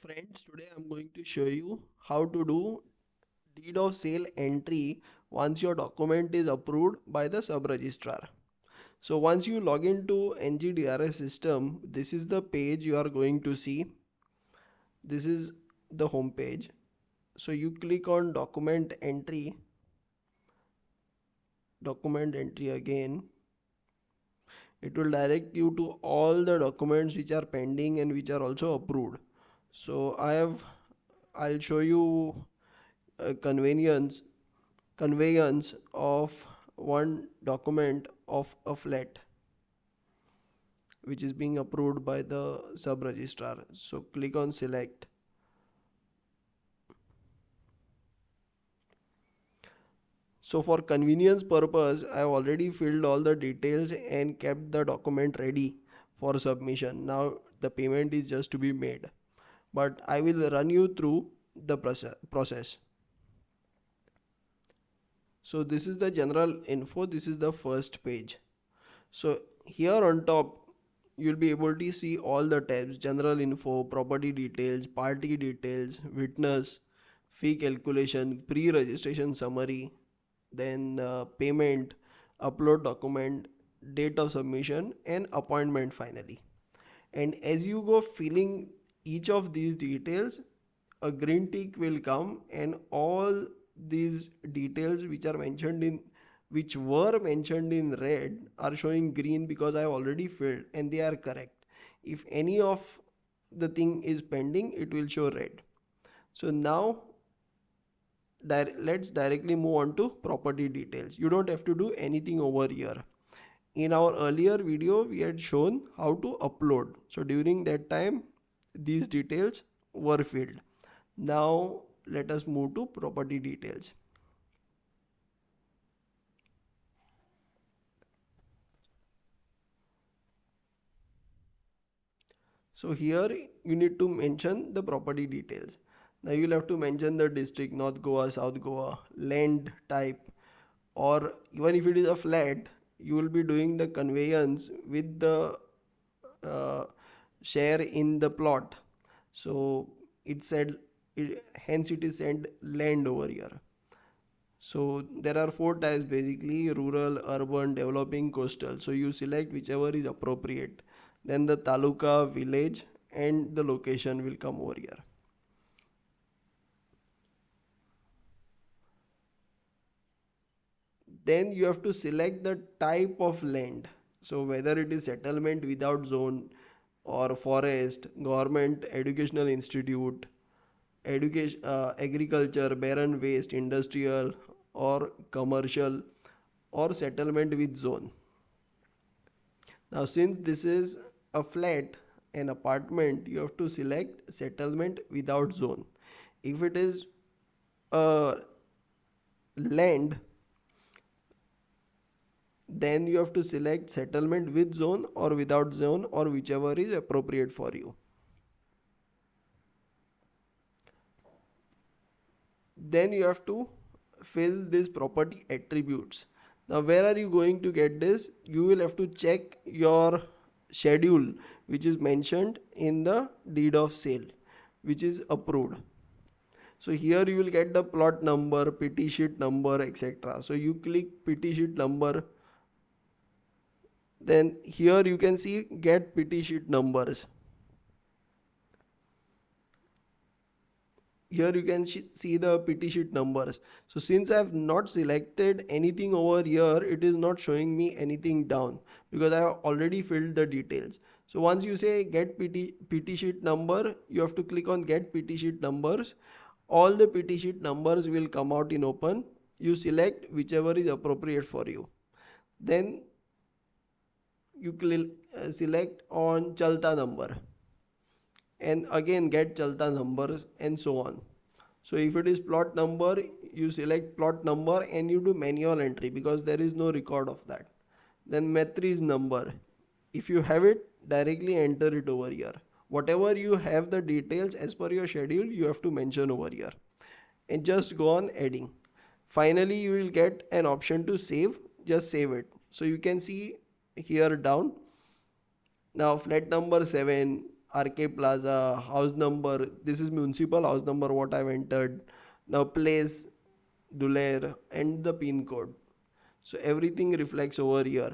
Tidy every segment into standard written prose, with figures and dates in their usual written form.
Friends, today I'm going to show you how to do deed of sale entry once your document is approved by the sub registrar. So once you log into Ngdrs system, this is the page you are going to see. This is the home page. So you click on document entry again. It will direct you to all the documents which are pending and which are also approved. So I'll show you conveyance of one document of a flat which is being approved by the sub registrar. So click on select. So for convenience purpose, I have already filled all the details and kept the document ready for submission. Now the payment is just to be made, but I will run you through the process. So this is the general info. This is the first page. So here on top, you'll be able to see all the tabs: general info, property details, party details, witness, fee calculation, pre-registration summary, then payment, upload document, date of submission, and appointment finally. And as you go filling each of these details, a green tick will come and all these details which were mentioned in red are showing green because I have already filled and they are correct. If any of the thing is pending, it will show red. So now let's directly move on to property details. You don't have to do anything over here. In our earlier video, we had shown how to upload. So during that time, these details were filled. Now let us move to property details. So here you need to mention the property details. Now you'll have to mention the district: North Goa, South Goa, land type, or even if it is a flat, you will be doing the conveyance with the uh, share in the plot. So hence it is said land over here. So there are four types basically: rural, urban, developing, coastal. So you select whichever is appropriate. Then the taluka, village, and the location will come over here. Then you have to select the type of land. So whether it is settlement without zone or forest, government, educational institute, education, agriculture, barren waste, industrial or commercial, or settlement with zone. Now since this is a flat, an apartment, you have to select settlement without zone. If it is a land, then you have to select settlement with zone or without zone, or whichever is appropriate for you. Then you have to fill these property attributes. Now where are you going to get this? You will have to check your schedule which is mentioned in the deed of sale which is approved. So here you will get the plot number, PT sheet number, etc. So you click PT sheet number. Then here you can see get PT sheet numbers. Here you can see the PT sheet numbers. So since I have not selected anything over here, it is not showing me anything down because I have already filled the details. So once you say get PT sheet number, you have to click on get PT sheet numbers. All the PT sheet numbers will come out in open. You select whichever is appropriate for you. Then you select on Chalta number and again get Chalta numbers and so on. So if it is plot number, you select plot number and you do manual entry because there is no record of that. Then matriz number, if you have it, directly enter it over here. Whatever you have the details as per your schedule, you have to mention over here and just go on adding. Finally you will get an option to save. Just save it. So you can see here down. Now flat number 7, RK Plaza, house number, this is municipal house number what I've entered, now place, Dulair, and the pin code. So everything reflects over here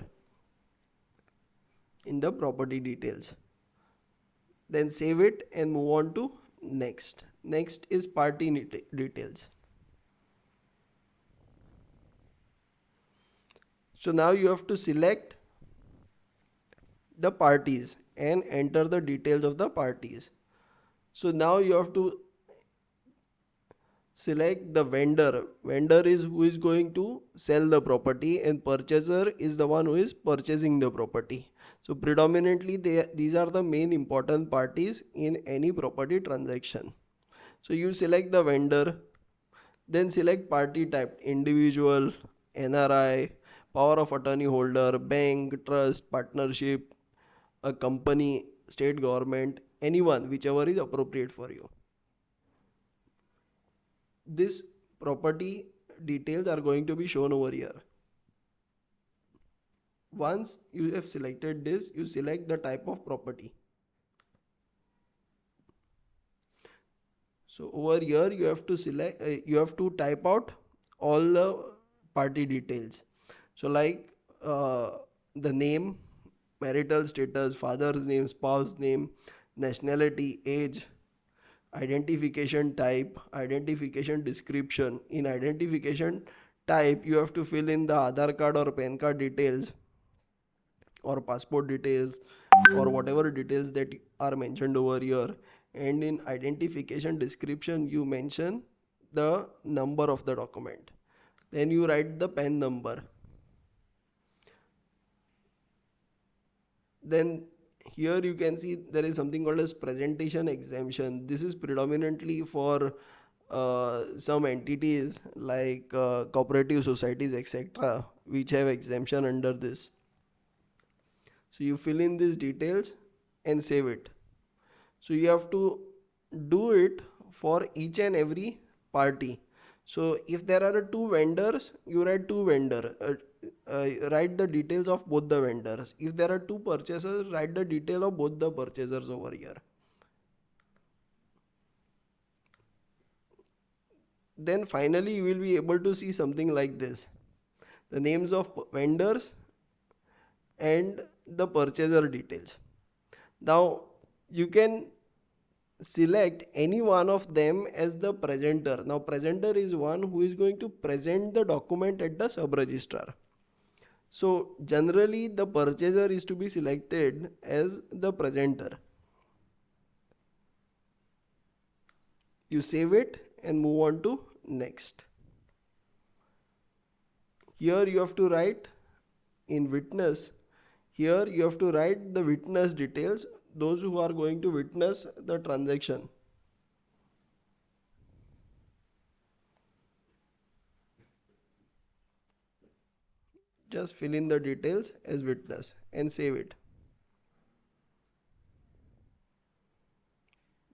in the property details. Then save it and move on to next. Next is party details. So now you have to select the parties and enter the details of the parties. So now you have to select the vendor. Vendor is who is going to sell the property, and purchaser is the one who is purchasing the property. So predominantly these are the main important parties in any property transaction. So you select the vendor, then select party type, individual, NRI, power of attorney holder, bank, trust, partnership, a company, state government, anyone, whichever is appropriate for you. This property details are going to be shown over here. Once you have selected this, you select the type of property. So over here you have to select, you have to type out all the party details. So like the name, marital status, father's name, spouse name, nationality, age, identification type, identification description. In identification type, you have to fill in the Aadhaar card or PAN card details or passport details or whatever details that are mentioned over here. And in identification description, you mention the number of the document. Then you write the PAN number. Then here you can see there is something called as presentation exemption. This is predominantly for some entities like cooperative societies, etc., which have exemption under this. So you fill in these details and save it. So you have to do it for each and every party. So if there are two vendors, you write two vendor. Write the details of both the vendors. If there are two purchasers, write the detail of both the purchasers over here. Then finally you will be able to see something like this: the names of vendors and the purchaser details. Now you can select any one of them as the presenter. Now presenter is one who is going to present the document at the sub registrar. So generally the purchaser is to be selected as the presenter. You save it and move on to next. Here you have to write in witness. Here you have to write the witness details, those who are going to witness the transaction. Just fill in the details as witness and save it.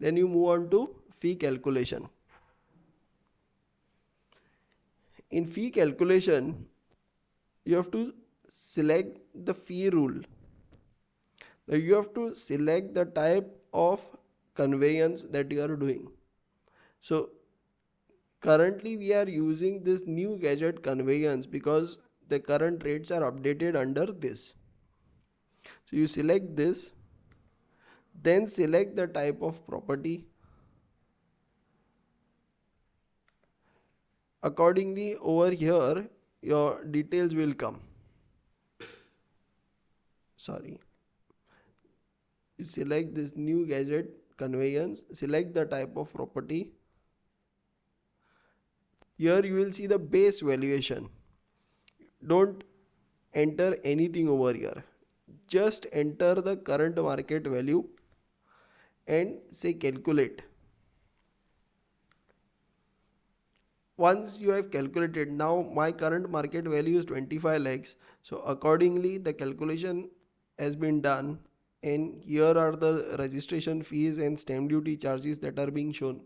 Then you move on to fee calculation. In fee calculation, you have to select the fee rule. Now you have to select the type of conveyance that you are doing. So currently we are using this new gadget conveyance because the current rates are updated under this. So you select this, then select the type of property. Accordingly over here your details will come. Sorry. You select this new gadget conveyance, select the type of property. Here you will see the base valuation. Don't enter anything over here. Just enter the current market value and say calculate. Once you have calculated, now my current market value is 25 lakhs. So accordingly the calculation has been done, and here are the registration fees and stamp duty charges that are being shown.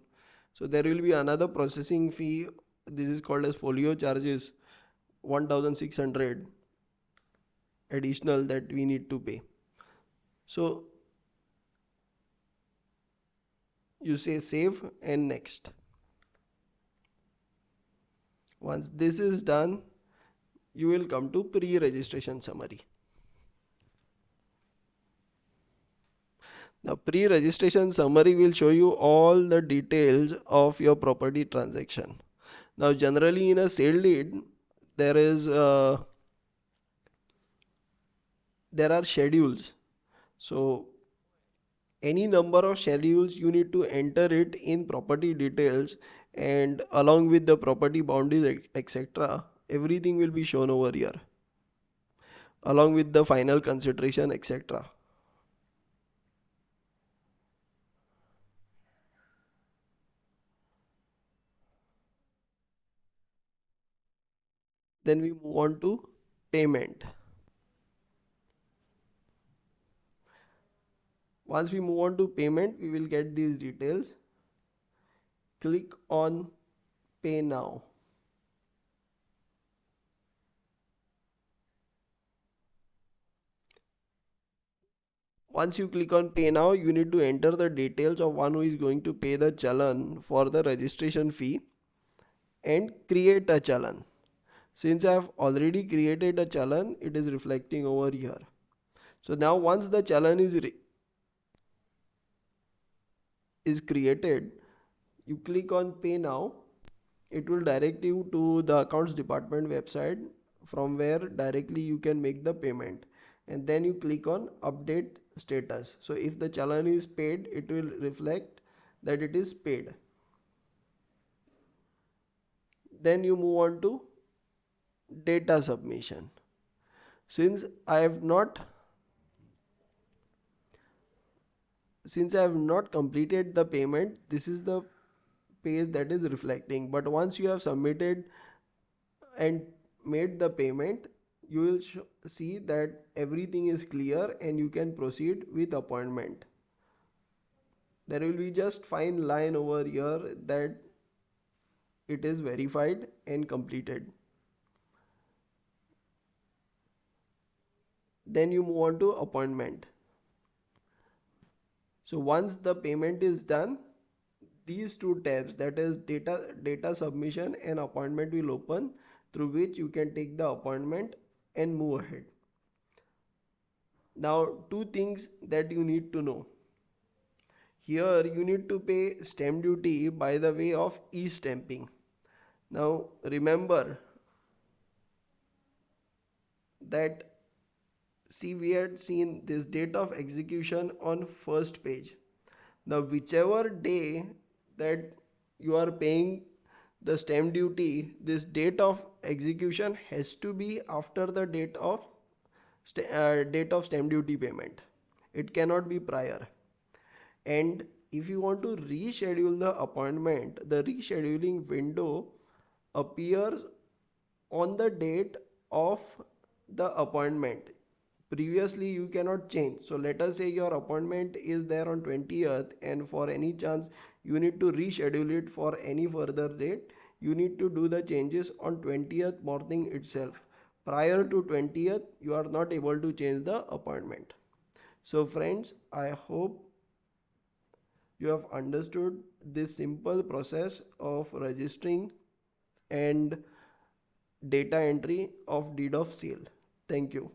So there will be another processing fee. This is called as folio charges, 1600 additional that we need to pay. So You say save and next. Once this is done, you will come to pre-registration summary. The pre-registration summary will show you all the details of your property transaction. Now generally in a sale deed, there is there are schedules. So any number of schedules you need to enter it in property details, and along with the property boundaries etc. Everything will be shown over here along with the final consideration etc. Then we move on to payment. Once we move on to payment, we will get these details. Click on pay now. Once you click on pay now, you need to enter the details of one who is going to pay the challan for the registration fee and create a challan. Since I have already created a challan, it is reflecting over here. So now once the challan is created, you click on pay now. It will direct you to the accounts department website from where directly you can make the payment, and then you click on update status. So if the challan is paid, it will reflect that it is paid. Then you move on to data submission. Since I have not completed the payment, this is the page that is reflecting. But once you have submitted and made the payment, you will see that everything is clear and you can proceed with appointment. There will be just fine line over here that it is verified and completed. Then you move on to appointment. So once the payment is done, these two tabs, that is data submission and appointment, will open, through which you can take the appointment and move ahead. Now two things that you need to know. Here you need to pay stamp duty by the way of e-stamping. Now remember that, see, we had seen this date of execution on first page. Now whichever day that you are paying the stamp duty, this date of execution has to be after the date of stamp duty payment. It cannot be prior. And if you want to reschedule the appointment, the rescheduling window appears on the date of the appointment. Previously you cannot change. So let us say your appointment is there on 20th, and for any chance you need to reschedule it for any further date, you need to do the changes on 20th morning itself. Prior to 20th you are not able to change the appointment. So friends, I hope you have understood this simple process of registering and data entry of deed of sale. Thank you.